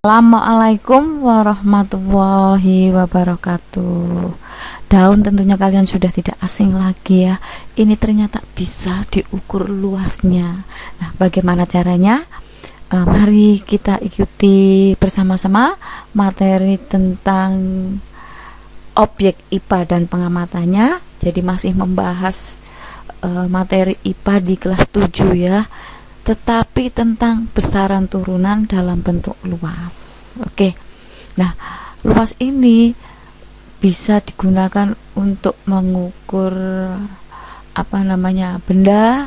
Assalamualaikum warahmatullahi wabarakatuh. Daun tentunya kalian sudah tidak asing lagi ya. Ini ternyata bisa diukur luasnya. Nah, bagaimana caranya? Mari kita ikuti bersama-sama materi tentang objek IPA dan pengamatannya. Jadi masih membahas materi IPA di kelas 7 ya, tetapi tentang besaran turunan dalam bentuk luas. Oke. Nah, luas ini bisa digunakan untuk mengukur benda,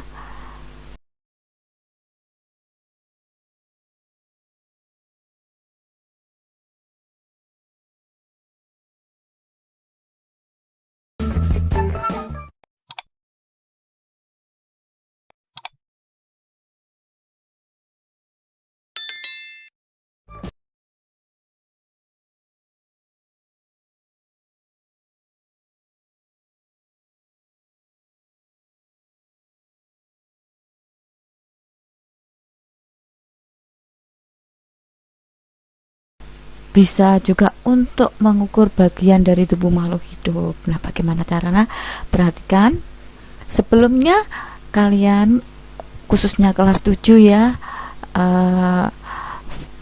bisa juga untuk mengukur bagian dari tubuh makhluk hidup. Nah, bagaimana caranya? Perhatikan. Sebelumnya kalian, khususnya kelas 7 ya,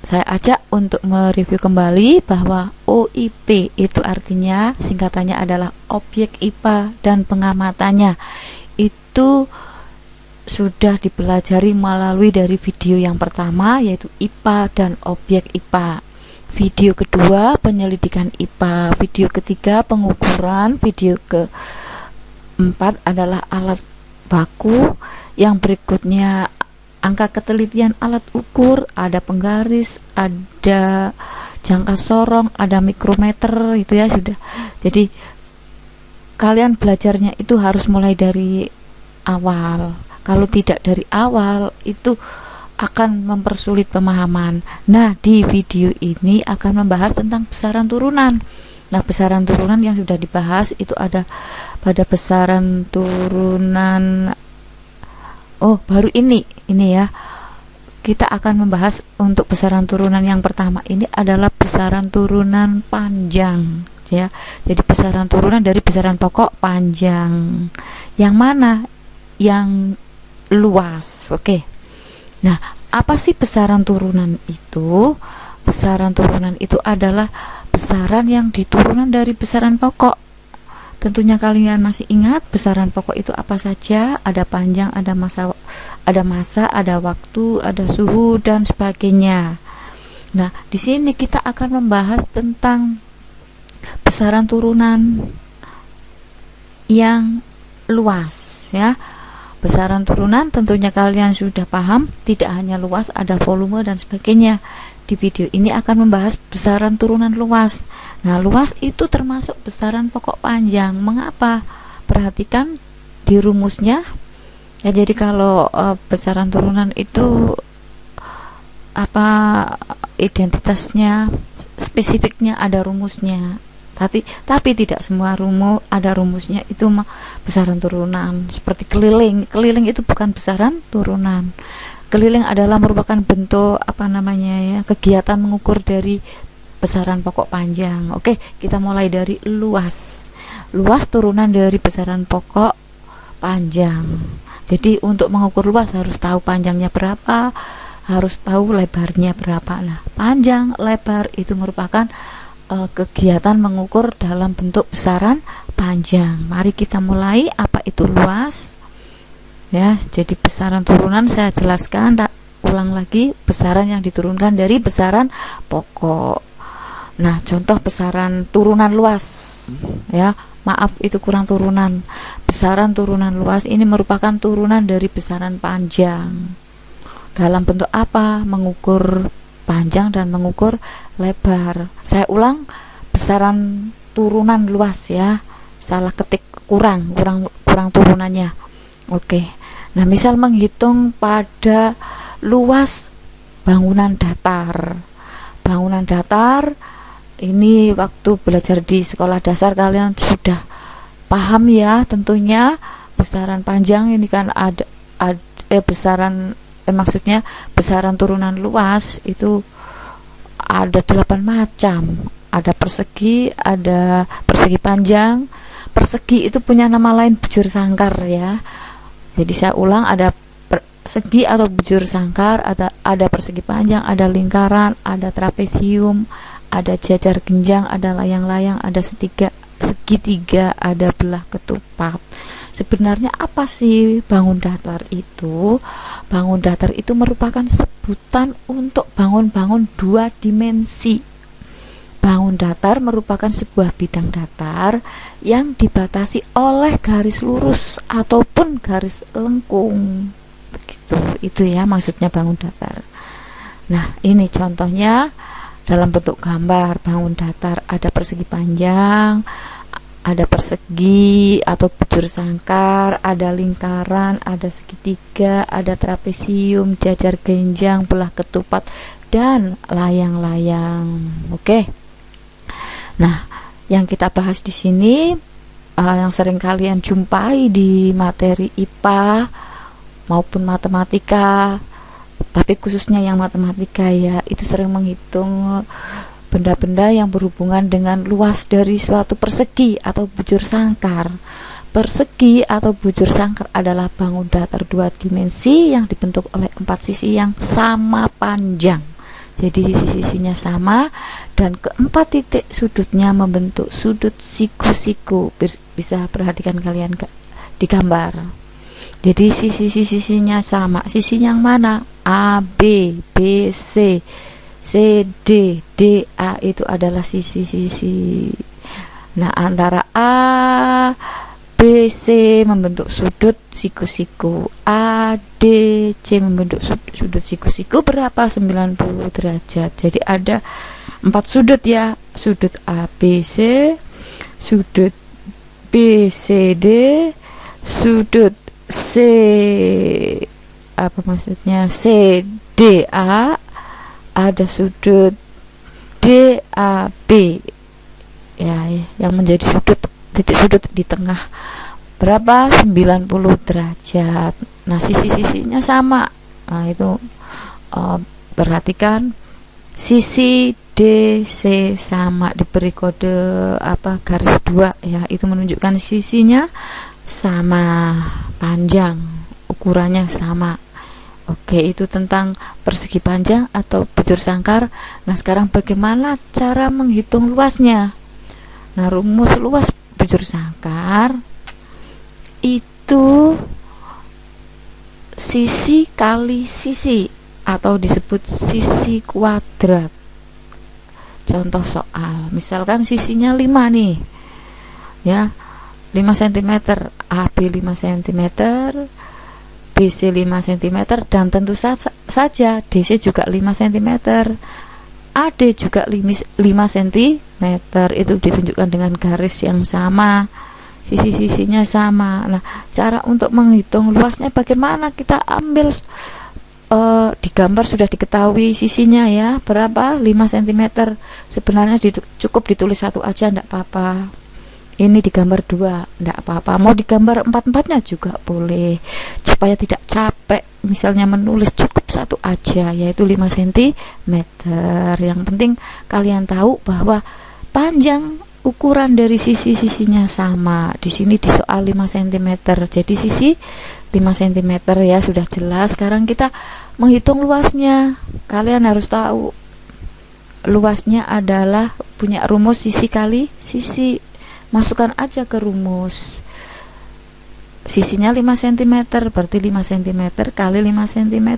saya ajak untuk mereview kembali bahwa OIP itu artinya singkatannya adalah objek IPA dan pengamatannya. Itu sudah dipelajari melalui dari video yang pertama, yaitu IPA dan objek IPA. Video kedua penyelidikan IPA, video ketiga pengukuran, video keempat adalah alat baku, yang berikutnya angka ketelitian alat ukur, ada penggaris, ada jangka sorong, ada mikrometer, itu ya sudah. Jadi kalian belajarnya itu harus mulai dari awal. Kalau tidak dari awal itu akan mempersulit pemahaman. Nah, di video ini akan membahas tentang besaran turunan. Nah, besaran turunan yang sudah dibahas itu ada pada besaran turunan. Oh, baru ini ya. Kita akan membahas untuk besaran turunan yang pertama ini adalah besaran turunan panjang ya. Jadi besaran turunan dari besaran pokok panjang. Yang mana? Yang luas. Oke. Nah, apa sih besaran turunan itu? Besaran turunan itu adalah besaran yang diturunan dari besaran pokok. Tentunya kalian masih ingat besaran pokok itu apa saja? Ada panjang, ada masa, ada waktu, ada suhu dan sebagainya. Nah, di sini kita akan membahas tentang besaran turunan yang luas ya. Besaran turunan tentunya kalian sudah paham, tidak hanya luas, ada volume dan sebagainya. Di video ini akan membahas besaran turunan luas. Nah, luas itu termasuk besaran pokok panjang. Mengapa? Perhatikan di rumusnya. Ya, jadi kalau besaran turunan itu apa identitasnya, spesifiknya ada rumusnya. Tapi tidak semua ada rumusnya itu besaran turunan. Seperti keliling itu bukan besaran turunan. Keliling adalah merupakan bentuk kegiatan mengukur dari besaran pokok panjang. Oke, kita mulai dari luas. Luas turunan dari besaran pokok panjang. Jadi untuk mengukur luas harus tahu panjangnya berapa, harus tahu lebarnya berapa. Nah, panjang lebar itu merupakan kegiatan mengukur dalam bentuk besaran panjang. Mari kita mulai. Apa itu luas? Ya, jadi besaran turunan saya jelaskan, ulang lagi, besaran yang diturunkan dari besaran pokok. Nah, contoh besaran turunan luas ya. Maaf, itu kurang turunan. Besaran turunan luas ini merupakan turunan dari besaran panjang. Dalam bentuk apa? Mengukur panjang dan mengukur lebar. Saya ulang, besaran turunan luas ya. Salah ketik, kurang turunannya. Oke. Nah, misal menghitung pada luas bangunan datar. Bangunan datar ini waktu belajar di sekolah dasar kalian sudah paham ya, tentunya besaran panjang ini kan ada maksudnya besaran turunan luas itu ada 8 macam. Ada persegi, ada persegi panjang. Persegi itu punya nama lain bujur sangkar ya. Jadi saya ulang, ada persegi atau bujur sangkar, ada persegi panjang, ada lingkaran, ada trapesium, ada jajar genjang, ada layang-layang, ada segitiga, ada belah ketupat. Sebenarnya apa sih bangun datar itu? Bangun datar itu merupakan sebutan untuk bangun-bangun 2 dimensi. Bangun datar merupakan sebuah bidang datar yang dibatasi oleh garis lurus ataupun garis lengkung. Begitu, itu ya maksudnya bangun datar. Nah, ini contohnya dalam bentuk gambar bangun datar. Ada persegi panjang, ada persegi atau bujur sangkar, ada lingkaran, ada segitiga, ada trapesium, jajar genjang, belah ketupat, dan layang-layang. Oke. Nah, yang kita bahas di sini yang sering kalian jumpai di materi IPA maupun matematika, tapi khususnya yang matematika ya, itu sering menghitung benda-benda yang berhubungan dengan luas dari suatu persegi atau bujur sangkar. Persegi atau bujur sangkar adalah bangun datar 2 dimensi yang dibentuk oleh 4 sisi yang sama panjang. Jadi sisi-sisinya sama dan keempat titik sudutnya membentuk sudut siku-siku. Bisa perhatikan kalian di gambar. Jadi sisi-sisinya sama. Sisi yang mana? A, B, B, C, C, D, D, A itu adalah sisi-sisi. Nah, antara A, B, C membentuk sudut siku-siku. A, D, C membentuk sudut siku-siku berapa? 90 derajat. Jadi ada 4 sudut ya. Sudut A, B, C, sudut B, C, D, sudut C, apa maksudnya? C, D, A, ada sudut D, A, B. Ya, yang menjadi titik sudut di tengah berapa? 90 derajat. Nah, sisi-sisinya sama. Nah, itu perhatikan sisi D, C sama, diberi kode garis 2 ya, itu menunjukkan sisinya sama panjang, ukurannya sama. Oke, itu tentang persegi panjang atau bujur sangkar. Nah, sekarang bagaimana cara menghitung luasnya? Nah, rumus luas bujur sangkar itu sisi kali sisi atau disebut sisi kuadrat. Contoh soal, misalkan sisinya 5 nih ya, 5 cm, AB 5 cm, BC 5 cm, dan tentu saja DC juga 5 cm, AD juga 5 cm. Itu ditunjukkan dengan garis yang sama, sisi-sisinya sama. Nah, cara untuk menghitung luasnya bagaimana? Kita ambil di gambar sudah diketahui sisinya ya, berapa? 5 cm. Sebenarnya cukup ditulis 1 aja, enggak apa-apa. Ini digambar 2, enggak apa-apa. Mau digambar 4-4-nya juga boleh, supaya tidak capek. Misalnya menulis, cukup 1 aja, yaitu 5 cm. Yang penting kalian tahu bahwa panjang ukuran dari sisi-sisinya sama. Di sini di soal 5 cm. Jadi sisi 5 cm ya, sudah jelas. Sekarang kita menghitung luasnya. Kalian harus tahu luasnya adalah punya rumus sisi kali sisi. Masukkan aja ke rumus. Sisinya 5 cm, berarti 5 cm kali 5 cm,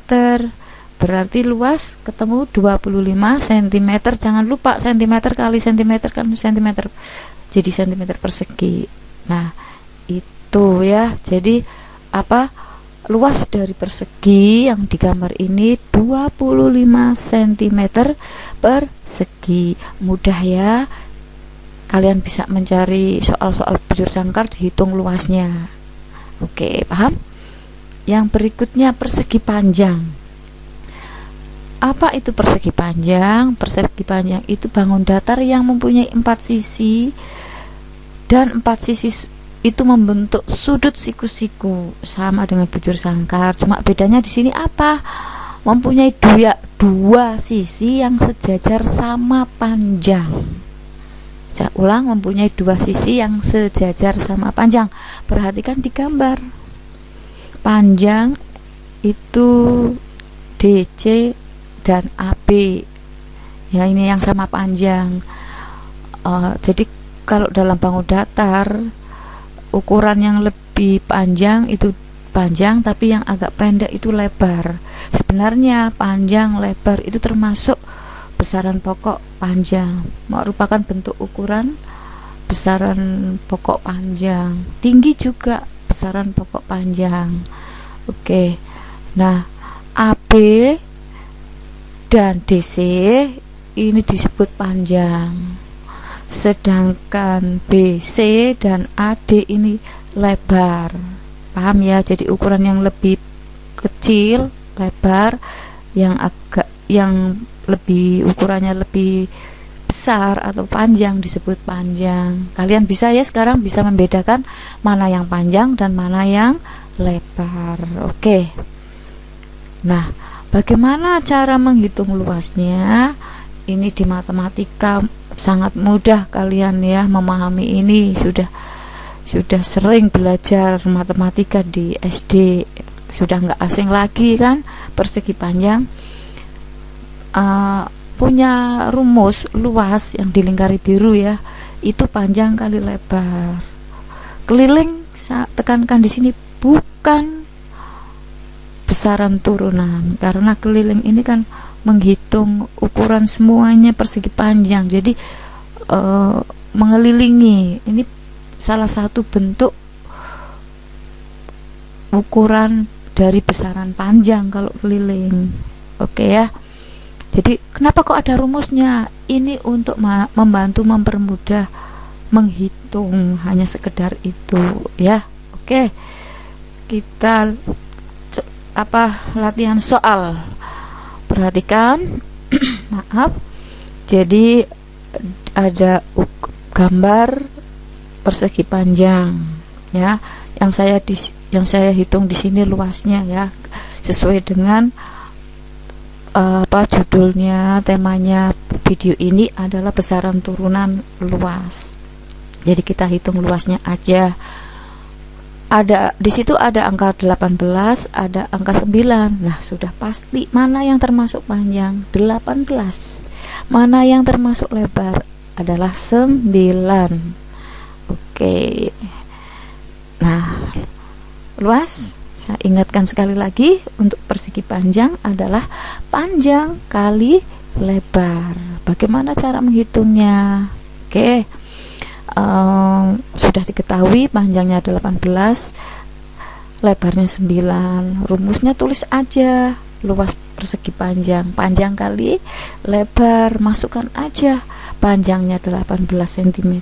berarti luas ketemu 25 cm. Jangan lupa cm kali cm kan cm, jadi cm persegi. Nah, itu ya. Jadi luas dari persegi yang digambar ini 25 cm persegi. Mudah ya, kalian bisa mencari soal-soal bujur sangkar, dihitung luasnya. Oke, paham? Yang berikutnya persegi panjang. Apa itu persegi panjang? Persegi panjang itu bangun datar yang mempunyai 4 sisi, dan 4 sisi itu membentuk sudut siku-siku, sama dengan bujur sangkar. Cuma bedanya di sini apa? mempunyai dua sisi yang sejajar sama panjang. Saya ulang, mempunyai dua sisi yang sejajar sama panjang. Perhatikan di gambar. Panjang itu DC dan AB. Ya, ini yang sama panjang. Jadi kalau dalam bangun datar, ukuran yang lebih panjang itu panjang, tapi yang agak pendek itu lebar. Sebenarnya panjang lebar itu termasuk besaran pokok panjang, merupakan bentuk ukuran besaran pokok panjang. Tinggi juga besaran pokok panjang. Oke. Nah, AB dan DC ini disebut panjang. Sedangkan BC dan AD ini lebar. Paham ya? Jadi ukuran yang lebih kecil lebar, yang lebih ukurannya lebih besar atau panjang disebut panjang. Kalian bisa ya sekarang bisa membedakan mana yang panjang dan mana yang lebar. Oke. Nah, bagaimana cara menghitung luasnya? Ini di matematika sangat mudah, kalian ya memahami ini, sudah sering belajar matematika di SD, sudah nggak asing lagi kan. Persegi panjang punya rumus luas yang dilingkari biru ya, itu panjang kali lebar. Keliling, saya tekankan di sini, bukan besaran turunan, karena keliling ini kan menghitung ukuran semuanya persegi panjang. Jadi mengelilingi ini salah satu bentuk ukuran dari besaran panjang kalau keliling. Oke ya. Jadi kenapa kok ada rumusnya? Ini untuk membantu mempermudah menghitung, hanya sekedar itu ya. Oke. Kita latihan soal. Perhatikan. Maaf. Jadi ada gambar persegi panjang ya. Yang saya hitung di sini luasnya ya, sesuai dengan judulnya, temanya video ini adalah besaran turunan luas. Jadi kita hitung luasnya aja. Ada di situ ada angka 18, ada angka 9. Nah, sudah pasti mana yang termasuk panjang? 18. Mana yang termasuk lebar? Adalah 9. Oke. Nah, luas, saya ingatkan sekali lagi, untuk persegi panjang adalah panjang kali lebar. Bagaimana cara menghitungnya? Oke. Sudah diketahui panjangnya 18, lebarnya 9. Rumusnya tulis aja, luas persegi panjang kali lebar, masukkan aja. Panjangnya 18 cm,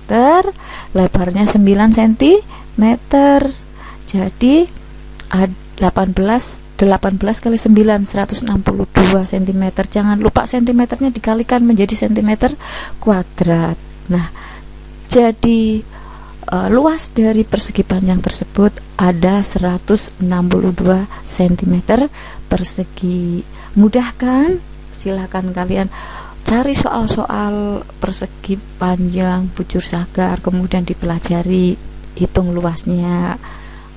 lebarnya 9 cm. Jadi 18 kali 9, 162 cm. Jangan lupa cm-nya dikalikan menjadi cm kuadrat. Nah, jadi luas dari persegi panjang tersebut ada 162 cm persegi. Mudah kan? Silakan kalian cari soal-soal persegi panjang, bujur sagar, kemudian dipelajari, hitung luasnya.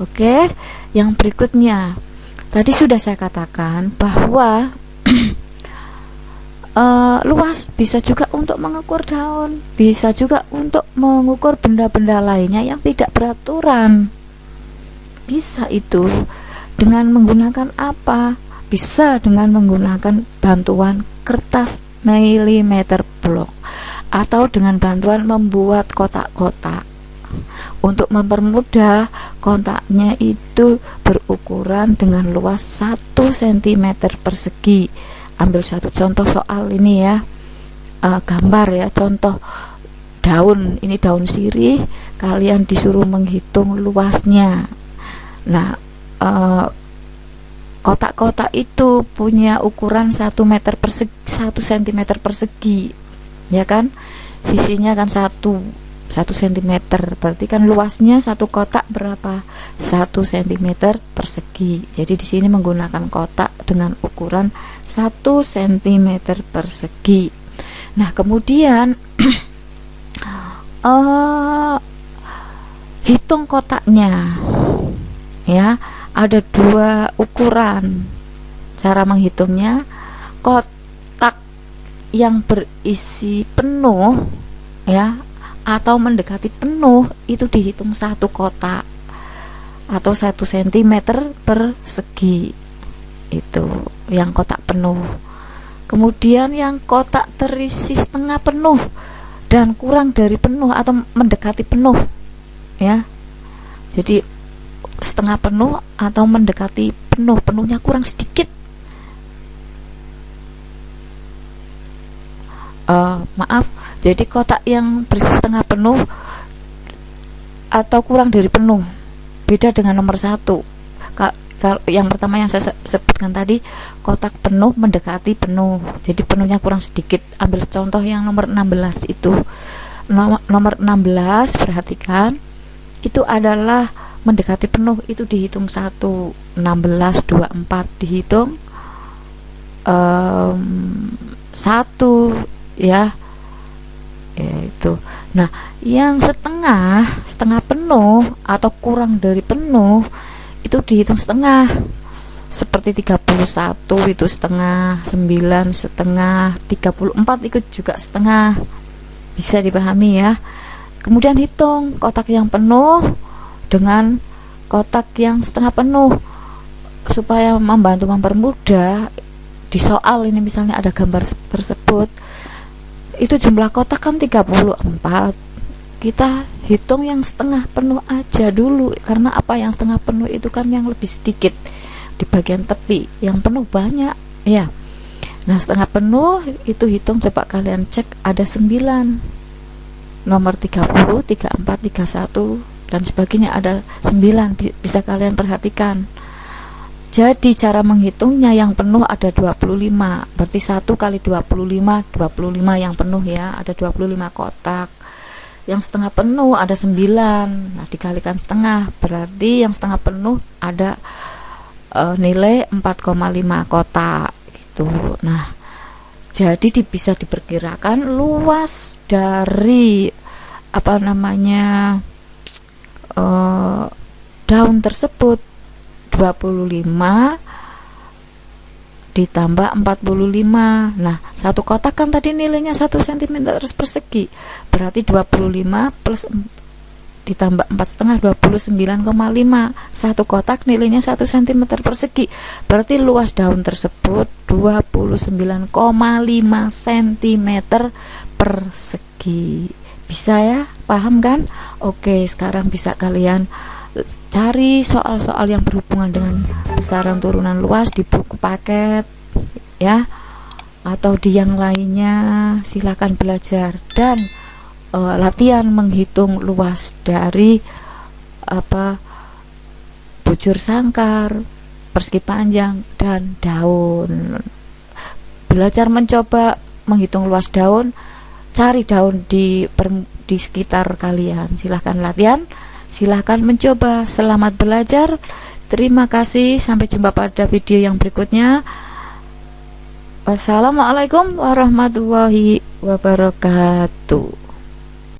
Oke, yang berikutnya, tadi sudah saya katakan bahwa luas bisa juga untuk mengukur daun, bisa juga untuk mengukur benda-benda lainnya yang tidak beraturan. Bisa itu dengan menggunakan apa? Bisa dengan menggunakan bantuan kertas milimeter blok atau dengan bantuan membuat kotak-kotak. Untuk mempermudah, kotaknya itu berukuran dengan luas 1 cm persegi. Ambil satu contoh soal ini ya, gambar ya, contoh daun, ini daun sirih, kalian disuruh menghitung luasnya. Nah, kotak-kotak itu punya ukuran 1 cm persegi, ya kan, sisinya kan 1 cm, berarti kan luasnya satu kotak berapa? 1 cm persegi. Jadi di sini menggunakan kotak dengan ukuran 1 cm persegi. Nah, kemudian hitung kotaknya ya. Ada 2 ukuran cara menghitungnya. Kotak yang berisi penuh ya atau mendekati penuh itu dihitung 1 kotak atau 1 cm persegi, itu yang kotak penuh. Kemudian yang kotak terisi setengah penuh dan kurang dari penuh atau mendekati penuh ya, jadi setengah penuh atau mendekati penuh, penuhnya kurang sedikit, maaf, jadi kotak yang berisi setengah penuh atau kurang dari penuh beda dengan nomor 1. Kalau yang pertama yang saya sebutkan tadi, kotak penuh mendekati penuh, jadi penuhnya kurang sedikit. Ambil contoh yang nomor 16 itu. Nomor 16, perhatikan, itu adalah mendekati penuh, itu dihitung 1. 16, 24 dihitung 1 ya, itu. Nah, yang setengah penuh atau kurang dari penuh itu dihitung setengah, seperti 31 itu setengah, 9 setengah, 34 itu juga setengah. Bisa dipahami ya. Kemudian hitung kotak yang penuh dengan kotak yang setengah penuh supaya membantu mempermudah di soal ini. Misalnya ada gambar tersebut, itu jumlah kotak kan 34, kita hitung yang setengah penuh aja dulu, karena apa, yang setengah penuh itu kan yang lebih sedikit di bagian tepi, yang penuh banyak ya. Nah, setengah penuh itu hitung, coba kalian cek, ada 9, nomor 30, 34, 31 dan sebagainya, ada 9, bisa kalian perhatikan. Jadi cara menghitungnya, yang penuh ada 25, berarti 1 kali 25, 25 yang penuh ya, ada 25 kotak. Yang setengah penuh ada 9, nah dikalikan setengah, berarti yang setengah penuh ada nilai 4,5 kotak gitu. Nah, jadi bisa diperkirakan luas dari daun tersebut 25 ditambah 45. Nah, satu kotak kan tadi nilainya 1 cm persegi, berarti 25 plus ditambah 4,5, 29,5. Satu kotak nilainya 1 cm persegi, berarti luas daun tersebut 29,5 cm persegi. Bisa ya, paham kan? Oke, sekarang bisa kalian cari soal-soal yang berhubungan dengan besaran turunan luas di buku paket ya, atau di yang lainnya. Silahkan belajar dan latihan menghitung luas dari bujur sangkar, persegi panjang, dan daun. Belajar mencoba menghitung luas daun, cari daun di sekitar kalian. Silahkan latihan, silahkan mencoba. Selamat belajar. Terima kasih. Sampai jumpa pada video yang berikutnya. Wassalamualaikum warahmatullahi wabarakatuh.